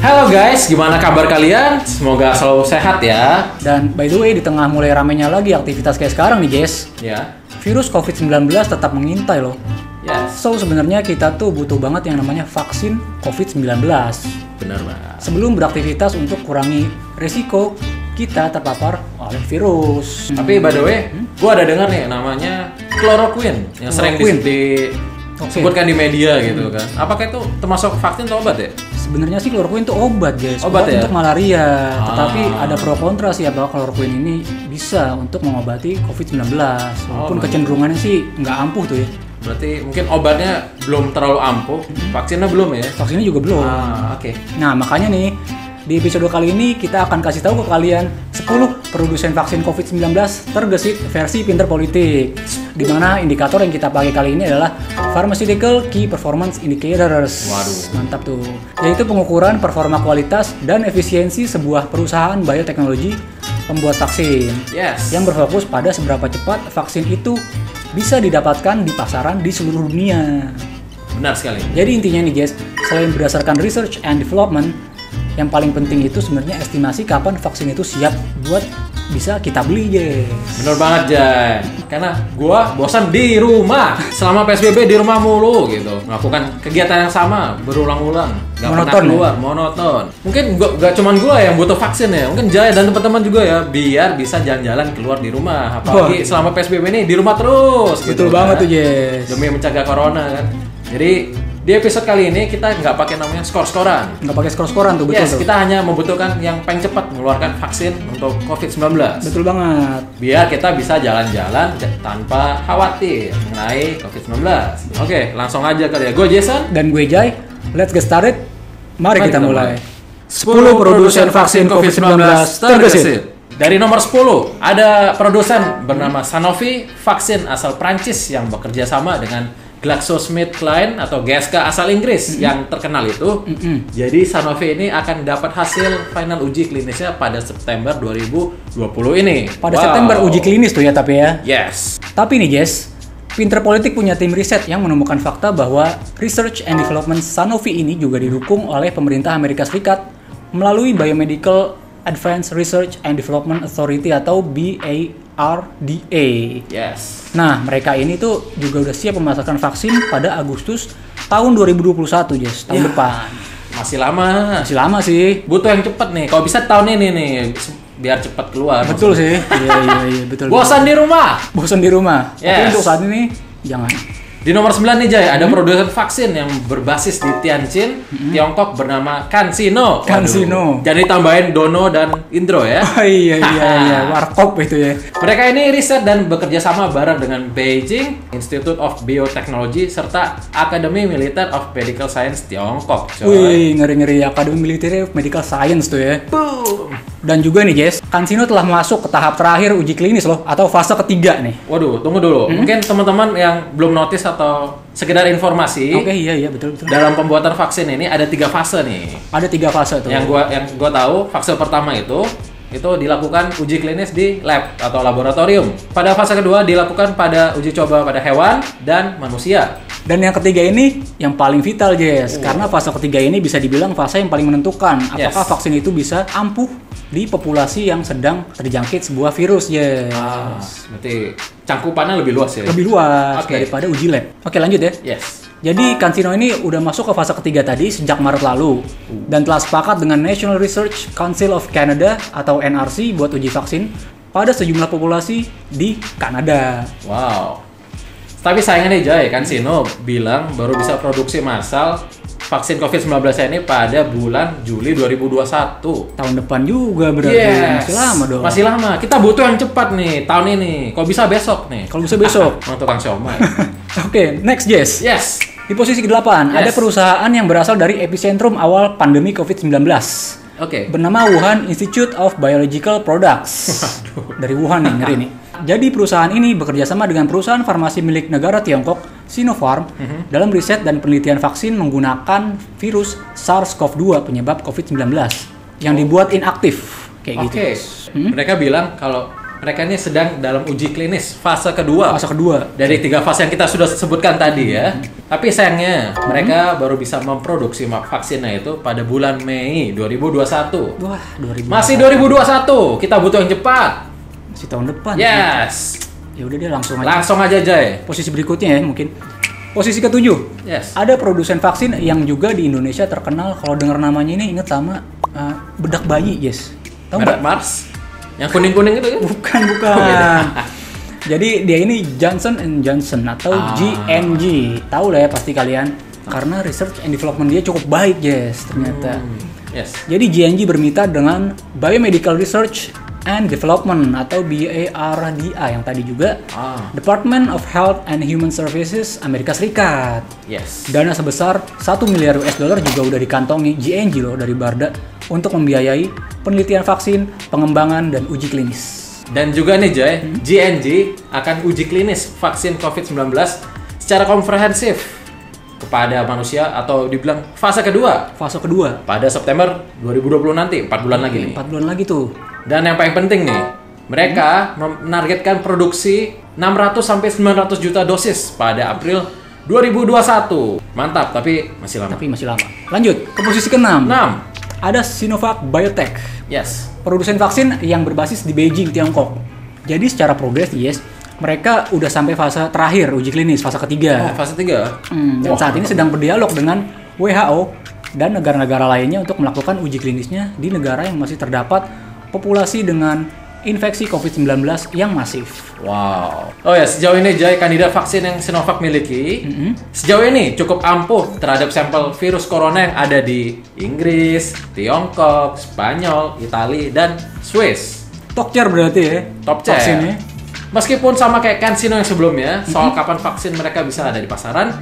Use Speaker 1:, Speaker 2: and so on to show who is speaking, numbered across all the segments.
Speaker 1: Halo guys, gimana kabar kalian? Semoga selalu sehat ya.
Speaker 2: Dan by the way, di tengah mulai ramainya lagi aktivitas kayak sekarang nih Jess,
Speaker 1: Ya.
Speaker 2: virus COVID-19 tetap mengintai loh.
Speaker 1: Yes.
Speaker 2: So sebenarnya kita tuh butuh banget yang namanya vaksin COVID-19
Speaker 1: Benar banget.
Speaker 2: sebelum beraktivitas untuk kurangi resiko kita terpapar oleh virus.
Speaker 1: Tapi by the way, gua ada dengar nih namanya chloroquine yang sering disebutkan di media gitu kan. Apakah itu termasuk vaksin atau obat ya?
Speaker 2: Sebenarnya sih chloroquine itu obat guys,
Speaker 1: Obat ya?
Speaker 2: untuk malaria. Tetapi ada pro kontra sih bahwa chloroquine ini bisa untuk mengobati COVID-19. Walaupun kecenderungannya sih nggak ampuh tuh ya.
Speaker 1: Berarti mungkin obatnya belum terlalu ampuh, vaksinnya belum ya?
Speaker 2: Vaksinnya juga belum.
Speaker 1: Oke.
Speaker 2: Nah makanya nih, di episode kali ini kita akan kasih tahu ke kalian 10 produsen vaksin COVID-19 tergesit versi Pinter Politik. Di mana indikator yang kita pakai kali ini adalah Pharmaceutical Key Performance Indicators.
Speaker 1: Waduh.
Speaker 2: Mantap tuh. Yaitu pengukuran performa kualitas dan efisiensi sebuah perusahaan bioteknologi pembuat vaksin.
Speaker 1: Yes.
Speaker 2: Yang berfokus pada seberapa cepat vaksin itu bisa didapatkan di pasaran di seluruh dunia.
Speaker 1: Benar sekali.
Speaker 2: Jadi intinya nih guys, selain berdasarkan research and development, yang paling penting itu sebenarnya estimasi kapan vaksin itu siap buat bisa kita beli guys.
Speaker 1: Bener banget Jay, karena gua bosan di rumah selama PSBB di rumah mulu gitu, melakukan kegiatan yang sama berulang-ulang, gak pernah
Speaker 2: Monoton
Speaker 1: keluar, monoton. Mungkin gak cuman gua yang butuh vaksin ya, mungkin Jay dan teman-teman juga ya, biar bisa jalan-jalan keluar di rumah. Apalagi selama PSBB ini di rumah terus.
Speaker 2: Betul
Speaker 1: gitu,
Speaker 2: banget
Speaker 1: kan.
Speaker 2: tuh Jess.
Speaker 1: Demi mencegah corona kan. Jadi di episode kali ini kita nggak pakai namanya skor-skoran.
Speaker 2: Nggak pakai skor-skoran tuh, betul
Speaker 1: Yes,
Speaker 2: tuh.
Speaker 1: kita hanya membutuhkan yang paling cepat mengeluarkan vaksin untuk COVID-19.
Speaker 2: Betul banget.
Speaker 1: Biar kita bisa jalan-jalan tanpa khawatir mengenai COVID-19. Oke, langsung aja kali ya. Gue Jason.
Speaker 2: Dan gue Jai, let's get started. Mari kita mulai.
Speaker 1: 10 produsen vaksin COVID-19 tergesit. Dari nomor 10, ada produsen bernama Sanofi, vaksin asal Prancis yang bekerja sama dengan GlaxoSmithKline atau GSK asal Inggris yang terkenal itu. Jadi Sanofi ini akan dapat hasil final uji klinisnya pada September 2020 ini.
Speaker 2: Pada September uji klinis tuh ya tapi ya.
Speaker 1: Yes.
Speaker 2: Tapi nih Jess, Pinter Politik punya tim riset yang menemukan fakta bahwa Research and Development Sanofi ini juga didukung oleh pemerintah Amerika Serikat melalui Biomedical Advanced Research and Development Authority atau BARDA.
Speaker 1: Yes.
Speaker 2: Nah, mereka ini tuh juga udah siap memasarkan vaksin pada Agustus tahun 2021, Jess, tahun depan.
Speaker 1: Masih lama.
Speaker 2: Masih lama sih.
Speaker 1: Butuh yang cepet nih. Kalau bisa tahun ini nih, biar cepat keluar.
Speaker 2: Betul sih. Iya, betul.
Speaker 1: Bosan di rumah.
Speaker 2: Bosan di rumah. Tapi
Speaker 1: Yes.
Speaker 2: untuk saat ini jangan.
Speaker 1: Di nomor 9 nih Jay, ada produsen vaksin yang berbasis di Tianjin, Tiongkok bernama CanSino.
Speaker 2: CanSino.
Speaker 1: Jadi tambahin Dono dan Indro ya.
Speaker 2: Oh iya, warkop itu ya.
Speaker 1: Mereka ini riset dan bekerja sama bareng dengan Beijing Institute of Biotechnology serta Akademi Militer of Medical Science Tiongkok. Coy.
Speaker 2: Wih, ngeri-ngeri Akademi Military of Medical Science tuh ya.
Speaker 1: Boom.
Speaker 2: Dan juga nih Jess, CanSino telah masuk ke tahap terakhir uji klinis loh, atau fase ketiga nih.
Speaker 1: Waduh, tunggu dulu. Mungkin teman-teman yang belum notice atau sekedar informasi.
Speaker 2: Oke, iya, betul.
Speaker 1: Dalam pembuatan vaksin ini ada 3 fase nih.
Speaker 2: Ada 3 fase tuh.
Speaker 1: Yang gua tahu fase pertama itu dilakukan uji klinis di lab atau laboratorium. Pada fase kedua dilakukan pada uji coba pada hewan dan manusia.
Speaker 2: Dan yang ketiga ini yang paling vital Jess, karena fase ketiga ini bisa dibilang fase yang paling menentukan apakah vaksin itu bisa ampuh di populasi yang sedang terjangkit sebuah virus Jess.
Speaker 1: Berarti cangkupannya lebih luas ya?
Speaker 2: Lebih luas
Speaker 1: Oke.
Speaker 2: daripada uji lab. Oke, lanjut ya.
Speaker 1: Yes.
Speaker 2: Jadi CanSino ini udah masuk ke fase ketiga tadi sejak Maret lalu dan telah sepakat dengan National Research Council of Canada atau NRC buat uji vaksin pada sejumlah populasi di Kanada.
Speaker 1: Wow. Tapi sayangnya nih Jay, CanSino bilang baru bisa produksi massal vaksin COVID-19 ini pada bulan Juli 2021.
Speaker 2: Tahun depan juga berarti.
Speaker 1: Yes.
Speaker 2: Masih lama dong.
Speaker 1: Masih lama. Kita butuh yang cepat nih tahun ini. Kalau bisa besok nih.
Speaker 2: Kalau bisa besok.
Speaker 1: Mau tukang siomay.
Speaker 2: Oke, next Jess.
Speaker 1: Yes.
Speaker 2: Di posisi ke-8 ada
Speaker 1: Yes.
Speaker 2: perusahaan yang berasal dari epicentrum awal pandemi COVID-19.
Speaker 1: Oke.
Speaker 2: Bernama Wuhan Institute of Biological Products. Dari Wuhan nih, ngeri nih. Jadi perusahaan ini bekerja sama dengan perusahaan farmasi milik negara Tiongkok, Sinopharm, dalam riset dan penelitian vaksin menggunakan virus SARS-CoV-2 penyebab COVID-19 yang dibuat inaktif kayak gitu.
Speaker 1: Oke. Mereka bilang kalau mereka ini sedang dalam uji klinis fase kedua.
Speaker 2: Fase kedua.
Speaker 1: Dari 3 fase yang kita sudah sebutkan tadi ya. Tapi sayangnya mereka baru bisa memproduksi vaksinnya itu pada bulan Mei 2021.
Speaker 2: Wah, 2021.
Speaker 1: Masih 2021. Kita butuh yang cepat.
Speaker 2: Masih tahun depan.
Speaker 1: Yes.
Speaker 2: Ya udah dia langsung aja.
Speaker 1: Langsung aja, Jay.
Speaker 2: Posisi berikutnya ya mungkin. Posisi ke-7.
Speaker 1: Yes.
Speaker 2: Ada produsen vaksin yang juga di Indonesia terkenal, kalau dengar namanya ini inget sama bedak bayi, yes. Tahu
Speaker 1: Merek
Speaker 2: nggak?
Speaker 1: Mars. Yang kuning-kuning itu kan?
Speaker 2: Bukan. Jadi dia ini Johnson & Johnson atau J&J. Tahu lah ya pasti kalian. Karena research and development dia cukup baik, yes, ternyata.
Speaker 1: Yes.
Speaker 2: Jadi J&J bermitra dengan Biomedical Research and Development atau BARDA yang tadi juga Department of Health and Human Services Amerika Serikat.
Speaker 1: Yes.
Speaker 2: Dana sebesar 1 miliar US dollar juga udah dikantongi J&J loh dari BARDA untuk membiayai penelitian vaksin, pengembangan, dan uji klinis.
Speaker 1: Dan juga nih Jay, J&J akan uji klinis vaksin COVID-19 secara komprehensif kepada manusia atau dibilang fase kedua.
Speaker 2: Fase kedua.
Speaker 1: Pada September 2020 nanti, 4 bulan lagi nih.
Speaker 2: 4 bulan lagi tuh.
Speaker 1: Dan yang paling penting nih, mereka menargetkan produksi 600 sampai 900 juta dosis pada April 2021. Mantap, tapi masih lama.
Speaker 2: Lanjut ke posisi ke-6.
Speaker 1: 6.
Speaker 2: Ada Sinovac Biotech.
Speaker 1: Yes.
Speaker 2: Produsen vaksin yang berbasis di Beijing, Tiongkok. Jadi secara progres, yes, mereka udah sampai fase terakhir uji klinis, fase ketiga.
Speaker 1: Fase 3.
Speaker 2: Dan saat ini sedang berdialog dengan WHO dan negara-negara lainnya untuk melakukan uji klinisnya di negara yang masih terdapat populasi dengan infeksi COVID-19 yang masif.
Speaker 1: Wow. Oh ya, sejauh ini Jay, kandidat vaksin yang Sinovac miliki sejauh ini cukup ampuh terhadap sampel virus corona yang ada di Inggris, Tiongkok, Spanyol, Italia, dan Swiss.
Speaker 2: Top tier berarti ya?
Speaker 1: Top tier.
Speaker 2: Vaksinnya.
Speaker 1: Meskipun sama kayak CanSino yang sebelumnya, soal kapan vaksin mereka bisa ada di pasaran,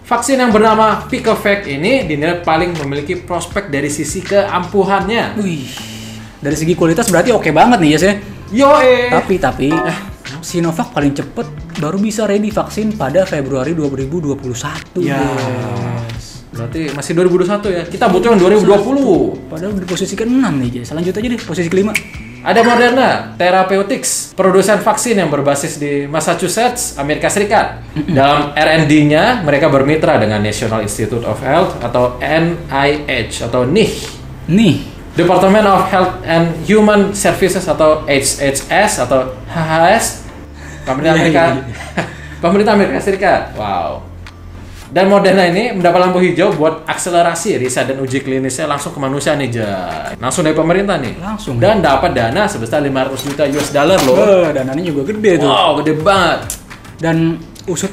Speaker 1: vaksin yang bernama Picovec ini dinilai paling memiliki prospek dari sisi keampuhannya.
Speaker 2: Wih. Dari segi kualitas berarti oke banget nih, yes ya? Tapi Sinovac paling cepet baru bisa ready vaksin pada Februari 2021.
Speaker 1: Yes. Berarti masih 2021 ya. Kita butuh yang 2020.
Speaker 2: Padahal di posisi ke-6 nih, Jay. Lanjut aja deh, posisi ke-5.
Speaker 1: Ada Moderna Therapeutics, produsen vaksin yang berbasis di Massachusetts, Amerika Serikat. Dalam R&D-nya, mereka bermitra dengan National Institute of Health atau NIH atau NIH. Department of Health and Human Services atau HHS atau HHS, pemerintah Amerika Serikat. Wow. Dan Moderna ini mendapat lampu hijau buat akselerasi riset dan uji klinisnya langsung ke manusia nih, Jay. Langsung dari pemerintah nih.
Speaker 2: Langsung.
Speaker 1: Dan dapat dana sebesar 500 juta US dollar loh.
Speaker 2: Dananya juga gede tuh.
Speaker 1: Wow, gede banget.
Speaker 2: Dan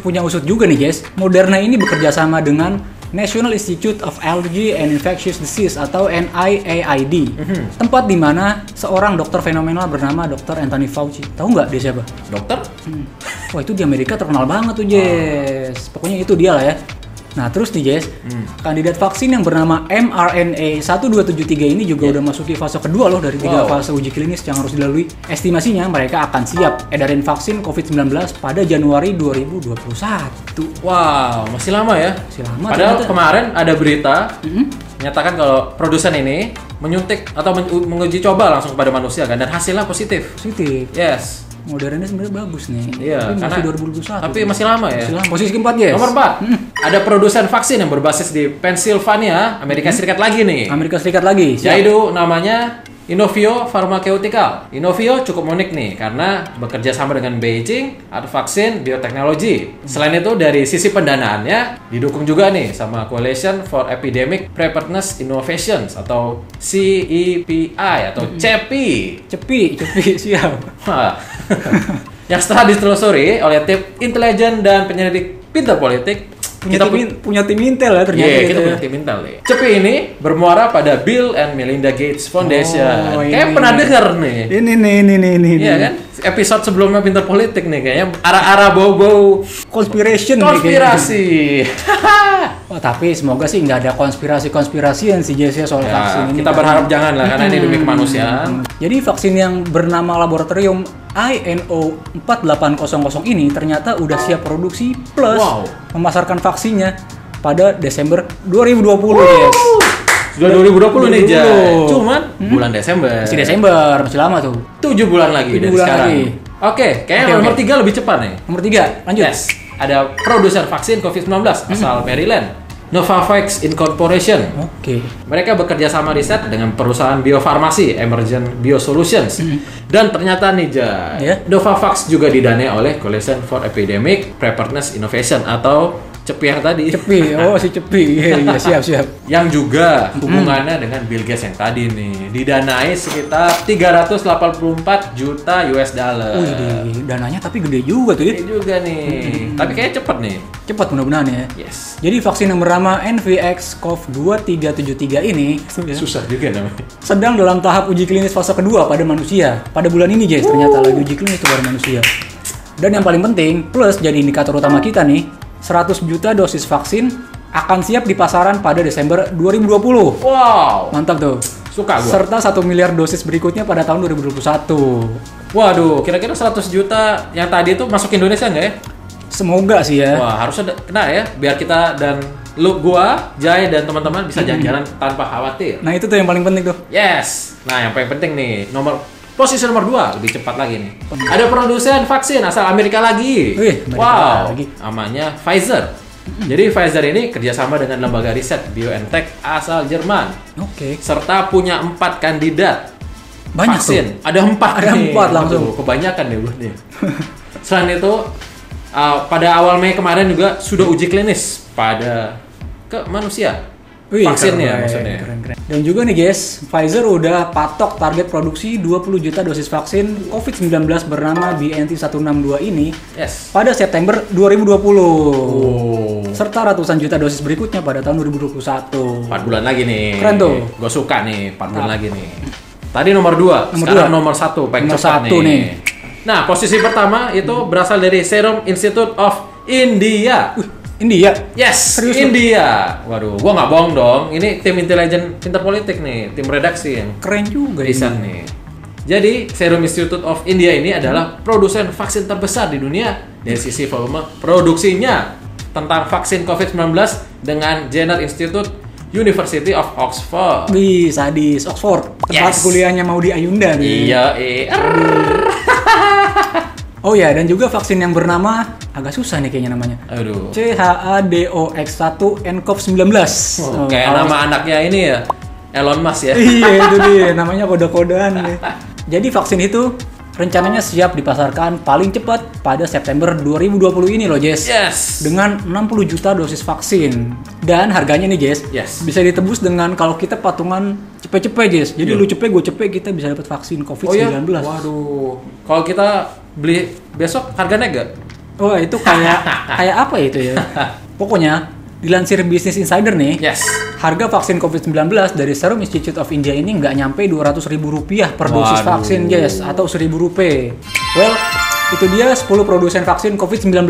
Speaker 2: punya usut juga nih, guys. Moderna ini bekerja sama dengan National Institute of Allergy and Infectious Disease atau NIAID. Tempat di mana seorang dokter fenomenal bernama Dr. Anthony Fauci. Tahu nggak dia siapa?
Speaker 1: Dokter?
Speaker 2: Wah, itu di Amerika terkenal banget tuh, Jess. Pokoknya itu dia lah ya. Nah, terus nih, Jess, kandidat vaksin yang bernama mRNA 1273 ini juga udah masuki fase kedua loh dari 3 fase uji klinis yang harus dilalui. Estimasinya mereka akan siap edarin vaksin COVID-19 pada Januari 2021.
Speaker 1: Wow, masih lama ya?
Speaker 2: Masih lama.
Speaker 1: Padahal
Speaker 2: ternyata.
Speaker 1: kemarin ada berita menyatakan kalau produsen ini menyuntik atau menguji coba langsung kepada manusia kan, dan hasilnya positif. Yes.
Speaker 2: Modernnya sebenarnya bagus nih.
Speaker 1: Iya,
Speaker 2: tapi masih
Speaker 1: karena
Speaker 2: 2021.
Speaker 1: Tapi masih lama ya.
Speaker 2: Masih lama. Posisi keempat, Yes.
Speaker 1: Nomor 4. Ada produsen vaksin yang berbasis di Pennsylvania, Amerika Serikat lagi nih.
Speaker 2: Amerika Serikat lagi.
Speaker 1: Yaitu namanya Inovio Pharmaceutical. Inovio cukup unik nih karena bekerja sama dengan Beijing atau vaksin bioteknologi. Selain itu dari sisi pendanaannya didukung juga nih sama Coalition for Epidemic Preparedness Innovations atau CEPI atau CEPI.
Speaker 2: Cepi, siap.
Speaker 1: Yang setelah ditelusuri oleh tim intelijen dan penyelidik pintar politik,
Speaker 2: punya tim Intel ya ternyata.
Speaker 1: Iya, kita punya tim Intel nih. CEPI ini bermuara pada Bill and Melinda Gates Foundation. Kayak pernah denger nih.
Speaker 2: Ini.
Speaker 1: Iya kan? Episode sebelumnya pintar politik nih kayaknya arah-arah bau-bau
Speaker 2: konspirasi. Oh, tapi semoga sih nggak ada konspirasi-konspirasian sih Jesse soal vaksin ini.
Speaker 1: Kita berharap jangan lah karena ini demi kemanusiaan.
Speaker 2: Jadi vaksin yang bernama laboratorium INO 4800 ini ternyata udah siap produksi plus memasarkan vaksinnya pada Desember 2020, yes.
Speaker 1: Sudah 2020 nih, Jay.
Speaker 2: 2020.
Speaker 1: Cuman bulan Desember.
Speaker 2: Masih Desember, masih lama tuh.
Speaker 1: 7 bulan lagi
Speaker 2: 7
Speaker 1: dari
Speaker 2: bulan
Speaker 1: sekarang.
Speaker 2: lagi.
Speaker 1: Oke, kayaknya
Speaker 2: Oke,
Speaker 1: nomor
Speaker 2: oke.
Speaker 1: 3 lebih cepat nih.
Speaker 2: Nomor 3, lanjut.
Speaker 1: Yes, ada produsen vaksin COVID-19 asal Maryland, Novavax Incorporation.
Speaker 2: Oke.
Speaker 1: Mereka bekerja sama riset dengan perusahaan biofarmasi Emergent Biosolutions. Dan ternyata nih, Jay,
Speaker 2: Ya.
Speaker 1: Novavax juga didanai oleh Coalition for Epidemic Preparedness Innovation atau CEPI yang tadi.
Speaker 2: Cepi, oh si Cepi. Iya, siap.
Speaker 1: Yang juga hubungannya dengan Bill Gates yang tadi nih. Didanai sekitar 384 juta US dollar.
Speaker 2: Wih, dananya tapi gede juga tuh ya.
Speaker 1: Ini juga nih. Tapi kayaknya cepet nih.
Speaker 2: Cepat mudah-mudahan ya.
Speaker 1: Yes.
Speaker 2: Jadi vaksin yang bernama NVX-CoV2373 ini
Speaker 1: Susah juga namanya.
Speaker 2: sedang dalam tahap uji klinis fase kedua pada manusia. Pada bulan ini, guys, ternyata lagi uji klinis pada manusia. Dan yang paling penting, plus jadi indikator utama kita nih, 100 juta dosis vaksin akan siap di pasaran pada Desember 2020.
Speaker 1: Wow.
Speaker 2: Mantap tuh.
Speaker 1: Suka gua.
Speaker 2: Serta 1 miliar dosis berikutnya pada tahun 2021.
Speaker 1: Waduh, kira-kira 100 juta yang tadi itu masuk Indonesia nggak ya?
Speaker 2: Semoga sih ya.
Speaker 1: Wah, harusnya kena ya, biar kita dan gua, Jai dan teman-teman bisa jalan-jalan tanpa khawatir.
Speaker 2: Nah itu tuh yang paling penting tuh.
Speaker 1: Yes. Nah, yang paling penting nih, posisi nomor 2 lebih cepat lagi nih. Ada produsen vaksin asal Amerika lagi.
Speaker 2: Wih, Amerika
Speaker 1: wow.
Speaker 2: lagi.
Speaker 1: Namanya Pfizer. Jadi Pfizer ini kerjasama dengan lembaga riset BioNTech asal Jerman.
Speaker 2: Oke.
Speaker 1: Serta punya 4 kandidat
Speaker 2: Banyak
Speaker 1: vaksin.
Speaker 2: tuh.
Speaker 1: Ada 4
Speaker 2: Ada
Speaker 1: nih.
Speaker 2: 4 langsung.
Speaker 1: Waduh, kebanyakan deh gue nih. Selain itu, pada awal Mei kemarin juga sudah uji klinis pada manusia.
Speaker 2: Wih,
Speaker 1: Vaksinnya
Speaker 2: keren,
Speaker 1: maksudnya.
Speaker 2: keren. Dan juga nih guys, Pfizer udah patok target produksi 20 juta dosis vaksin COVID-19 bernama BNT162 ini
Speaker 1: Yes.
Speaker 2: pada September 2020.
Speaker 1: Oh.
Speaker 2: Serta ratusan juta dosis berikutnya pada tahun 2021.
Speaker 1: 4 bulan lagi nih.
Speaker 2: Keren tuh.
Speaker 1: Gue suka nih, 4 bulan lagi nih. Tadi nomor 2, sekarang nomor 1 paling
Speaker 2: Nomor
Speaker 1: cepat
Speaker 2: 1 nih.
Speaker 1: Nah, posisi pertama itu berasal dari Serum Institute of India.
Speaker 2: India.
Speaker 1: Yes,
Speaker 2: Serius lu?
Speaker 1: India. Waduh, gua nggak bohong dong. Ini tim intelijen pinter politik nih, tim redaksi yang
Speaker 2: Keren juga
Speaker 1: riset
Speaker 2: ini.
Speaker 1: nih. Jadi, Serum Institute of India ini adalah produsen vaksin terbesar di dunia dari sisi volume produksinya tentang vaksin COVID-19 dengan Jenner Institute University of Oxford.
Speaker 2: Wih, sadis. Oxford. Tempat
Speaker 1: Yes.
Speaker 2: kuliahnya mau di Ayunda nih.
Speaker 1: Iya,
Speaker 2: Oh ya, dan juga vaksin yang bernama agak susah nih kayaknya namanya.
Speaker 1: Aduh.
Speaker 2: CHADOX1-nCoV-19.
Speaker 1: Oh, kayak nama anaknya ini ya, Elon Musk ya.
Speaker 2: Iya, itu dia, namanya kode-kodean nih. Jadi vaksin itu rencananya siap dipasarkan paling cepat pada September 2020 ini loh, Jess.
Speaker 1: Yes.
Speaker 2: Dengan 60 juta dosis vaksin. Dan harganya nih, Jess,
Speaker 1: Yes.
Speaker 2: bisa ditebus dengan kalau kita patungan cepet-cepet, Jess. Jadi lu cepet, gue cepet, kita bisa dapat vaksin
Speaker 1: Oh ya?
Speaker 2: COVID-19.
Speaker 1: Waduh. Kalau kita beli besok harganya enggak?
Speaker 2: Oh, itu kayak apa itu ya? Pokoknya dilansir Business Insider nih,
Speaker 1: Yes.
Speaker 2: harga vaksin COVID-19 dari Serum Institute of India ini nggak nyampe Rp200.000 per dosis
Speaker 1: Waduh.
Speaker 2: vaksin, Jess, atau Rp1.000. Well, itu dia 10 produsen vaksin COVID-19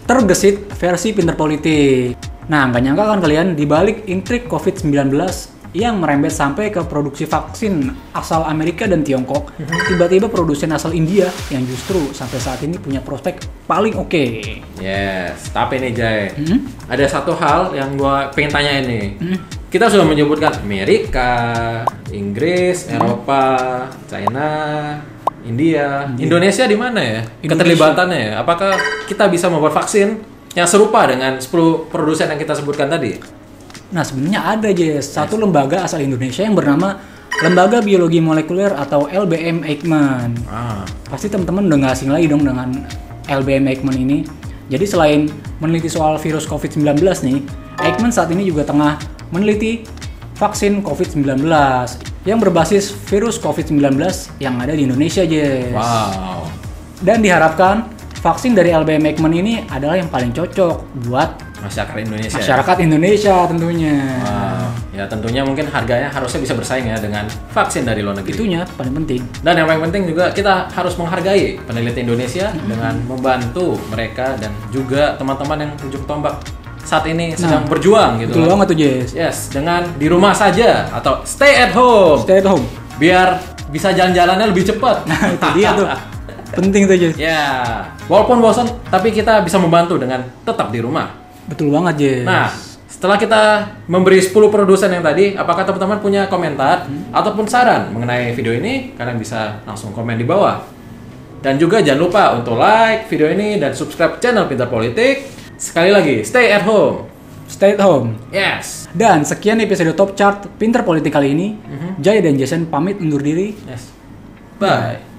Speaker 2: tergesit versi pinter politik. Nah, nggak nyangka kan kalian, dibalik intrik COVID-19 yang merembet sampai ke produksi vaksin asal Amerika dan Tiongkok, tiba-tiba produsen asal India yang justru sampai saat ini punya prospek paling oke.
Speaker 1: Yes. Tapi nih Jay, ada satu hal yang gua pengen tanyain nih. Kita sudah menyebutkan Amerika, Inggris, Eropa, China, India. Indonesia di mana ya?
Speaker 2: Indonesia.
Speaker 1: Keterlibatannya ya? Apakah kita bisa membuat vaksin yang serupa dengan 10 produsen yang kita sebutkan tadi?
Speaker 2: Nah, sebenarnya ada, Jess, satu lembaga asal Indonesia yang bernama Lembaga Biologi Molekuler atau LBM Eijkman. Pasti teman-teman udah nggak asing lagi dong dengan LBM Eijkman ini. Jadi selain meneliti soal virus COVID-19 nih, Eijkman saat ini juga tengah meneliti vaksin COVID-19 yang berbasis virus COVID-19 yang ada di Indonesia, Jess.
Speaker 1: Wow.
Speaker 2: Dan diharapkan vaksin dari LBM Eijkman ini adalah yang paling cocok buat
Speaker 1: Masyarakat Indonesia.
Speaker 2: masyarakat Indonesia tentunya.
Speaker 1: Wow. Ya tentunya mungkin harganya harusnya bisa bersaing ya dengan vaksin dari luar negeri.
Speaker 2: Itunya paling penting.
Speaker 1: Dan yang paling penting juga kita harus menghargai peneliti Indonesia dengan membantu mereka dan juga teman-teman yang ujung tombak saat ini sedang berjuang gitu.
Speaker 2: Betul banget tuh, Jess.
Speaker 1: Yes, dengan di rumah saja atau stay at home
Speaker 2: Stay at home.
Speaker 1: biar bisa jalan-jalannya lebih cepat.
Speaker 2: Nah, itu dia tuh. Penting tuh, Jess.
Speaker 1: Ya, walaupun bosan tapi kita bisa membantu dengan tetap di rumah.
Speaker 2: Betul banget, Jess.
Speaker 1: Nah, setelah kita memberi 10 produsen yang tadi, apakah teman-teman punya komentar ataupun saran mengenai video ini? Kalian bisa langsung komen di bawah. Dan juga jangan lupa untuk like video ini dan subscribe channel Pintar Politik. Sekali lagi, stay at home.
Speaker 2: Stay at home.
Speaker 1: Yes.
Speaker 2: Dan sekian episode Top Chart Pintar Politik kali ini. Jaya dan Jason pamit undur diri.
Speaker 1: Yes. Bye.